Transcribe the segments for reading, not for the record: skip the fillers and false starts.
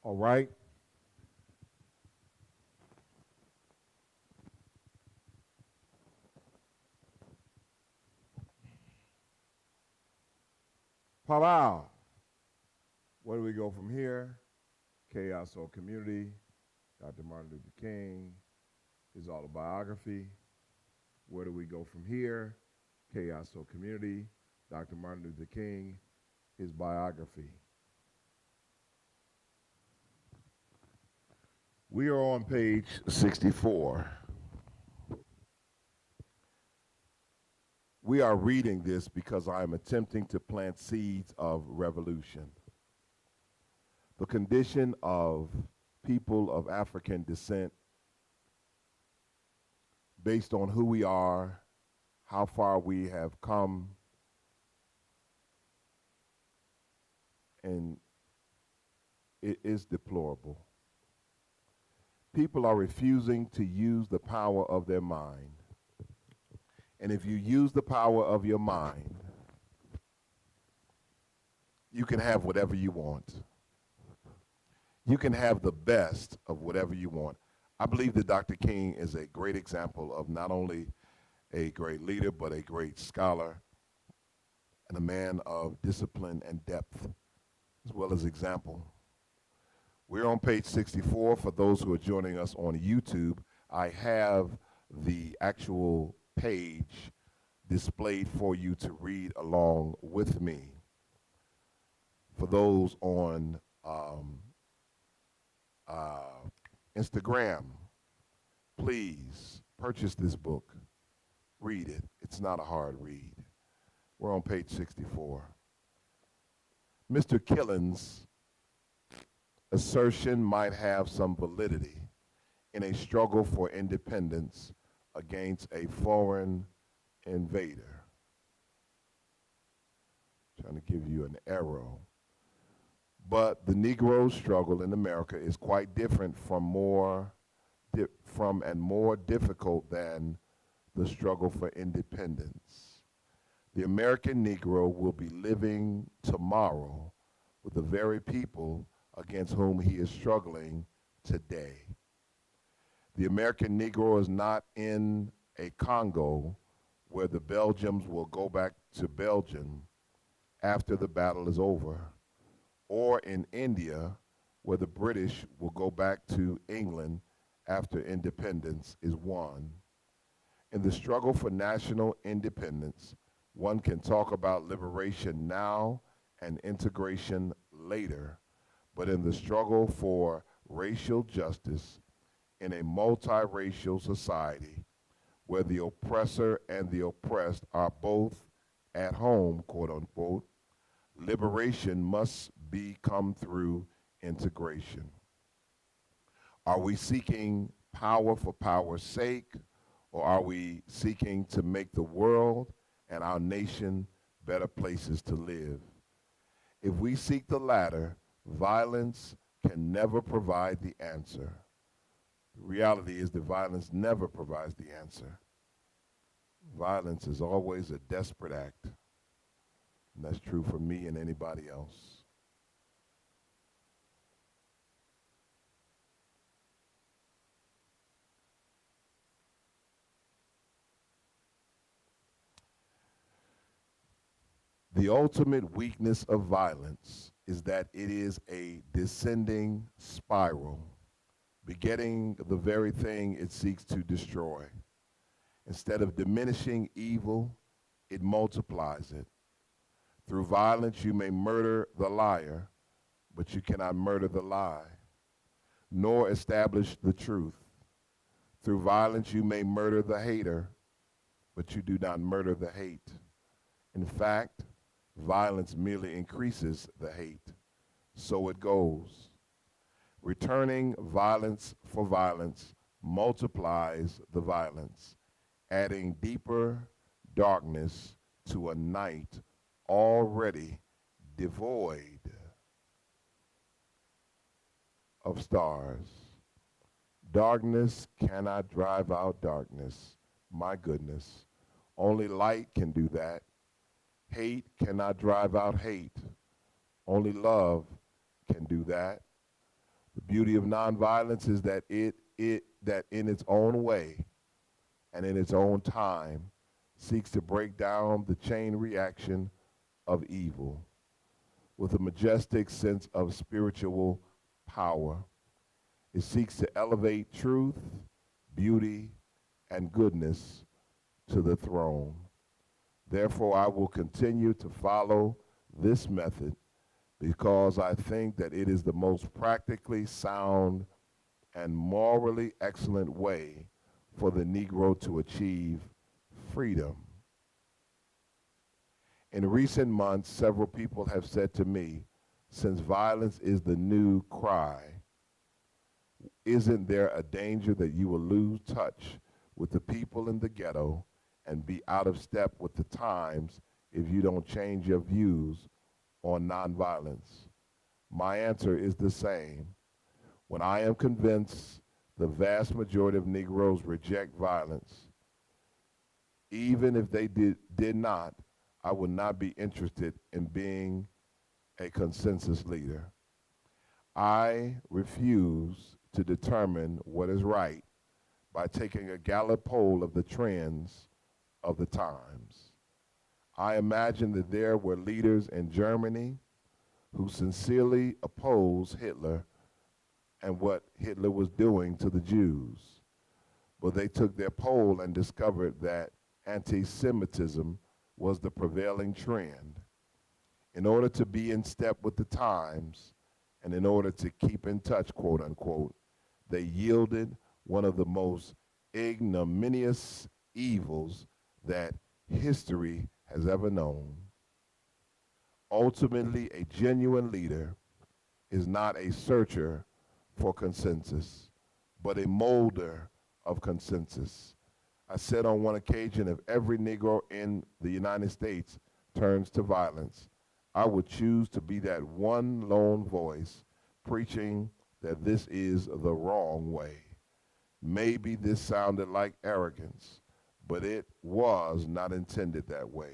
All right. Pow. Where do we go from here? Chaos or Community, Dr. Martin Luther King, his autobiography. Where do we go from here? Chaos or Community, Dr. Martin Luther King, his biography. We are on page 64. We are reading this because I am attempting to plant seeds of revolution. The condition of people of African descent, based on who we are, how far we have come, and it is deplorable. People are refusing to use the power of their mind. And if you use the power of your mind, you can have whatever you want. You can have the best of whatever you want. I believe that Dr. King is a great example of not only a great leader, but a great scholar and a man of discipline and depth, as well as example. We're on page 64. For those who are joining us on YouTube, I have the actual page displayed for you to read along with me. For those on Instagram, please purchase this book. Read it. It's not a hard read. We're on page 64. Mr. Killen's assertion might have some validity in a struggle for independence against a foreign invader. Trying to give you an arrow. But the Negro struggle in America is quite different from and more difficult than the struggle for independence. The American Negro will be living tomorrow with the very people against whom he is struggling today. The American Negro is not in a Congo where the Belgians will go back to Belgium after the battle is over, or in India where the British will go back to England after independence is won. In the struggle for national independence, one can talk about liberation now and integration later, but in the struggle for racial justice in a multiracial society where the oppressor and the oppressed are both at home, quote unquote, liberation must come through integration. Are we seeking power for power's sake, or are we seeking to make the world and our nation better places to live? If we seek the latter, violence can never provide the answer. The reality is that violence never provides the answer. Violence is always a desperate act. And that's true for me and anybody else. The ultimate weakness of violence is that it is a descending spiral, begetting the very thing it seeks to destroy. Instead of diminishing evil, it multiplies it. Through violence, you may murder the liar, but you cannot murder the lie, nor establish the truth. Through violence, you may murder the hater, but you do not murder the hate. In fact, violence merely increases the hate. So it goes. Returning violence for violence multiplies the violence, adding deeper darkness to a night already devoid of stars. Darkness cannot drive out darkness. My goodness. Only light can do that. Hate cannot drive out hate. Only love can do that. The beauty of nonviolence is that that in its own way and in its own time seeks to break down the chain reaction of evil with a majestic sense of spiritual power. It seeks to elevate truth, beauty, and goodness to the throne. Therefore, I will continue to follow this method because I think that it is the most practically sound and morally excellent way for the Negro to achieve freedom. In recent months, several people have said to me, since violence is the new cry, isn't there a danger that you will lose touch with the people in the ghetto and be out of step with the times if you don't change your views on nonviolence? My answer is the same. When I am convinced the vast majority of Negroes reject violence, even if they did not, I would not be interested in being a consensus leader. I refuse to determine what is right by taking a Gallup poll of the trends of the times. I imagine that there were leaders in Germany who sincerely opposed Hitler and what Hitler was doing to the Jews. But they took their poll and discovered that anti-Semitism was the prevailing trend. In order to be in step with the times and in order to keep in touch, quote unquote, they yielded one of the most ignominious evils that history has ever known. Ultimately, a genuine leader is not a searcher for consensus, but a molder of consensus. I said on one occasion, if every Negro in the United States turns to violence, I would choose to be that one lone voice preaching that this is the wrong way. Maybe this sounded like arrogance, but it was not intended that way.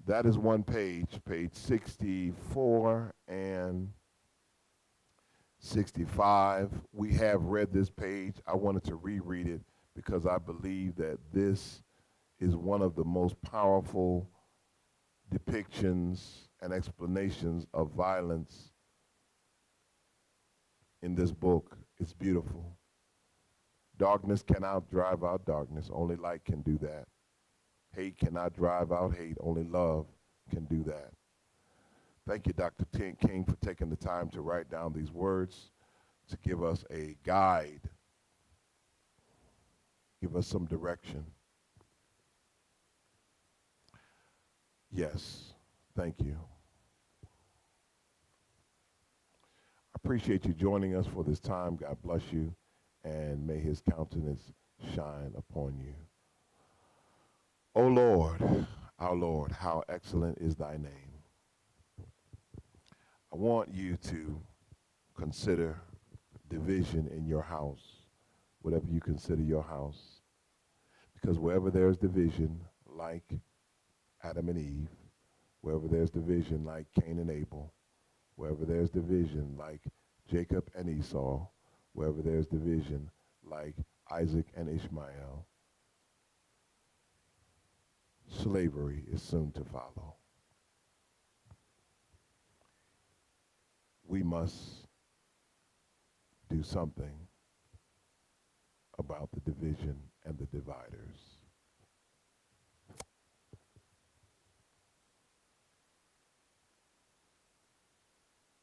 That is one page, page 64 and 65. We have read this page. I wanted to reread it because I believe that this is one of the most powerful depictions and explanations of violence in this book. It's beautiful. Darkness cannot drive out darkness. Only light can do that. Hate cannot drive out hate. Only love can do that. Thank you, Dr. King, for taking the time to write down these words, to give us a guide, give us some direction. Yes, thank you. I appreciate you joining us for this time. God bless you, and may his countenance shine upon you. O Lord, our Lord, how excellent is thy name. I want you to consider division in your house, whatever you consider your house. Because wherever there's division, like Adam and Eve, wherever there's division, like Cain and Abel, wherever there's division, like Jacob and Esau, wherever there's division, like Isaac and Ishmael, slavery is soon to follow. We must do something about the division and the dividers.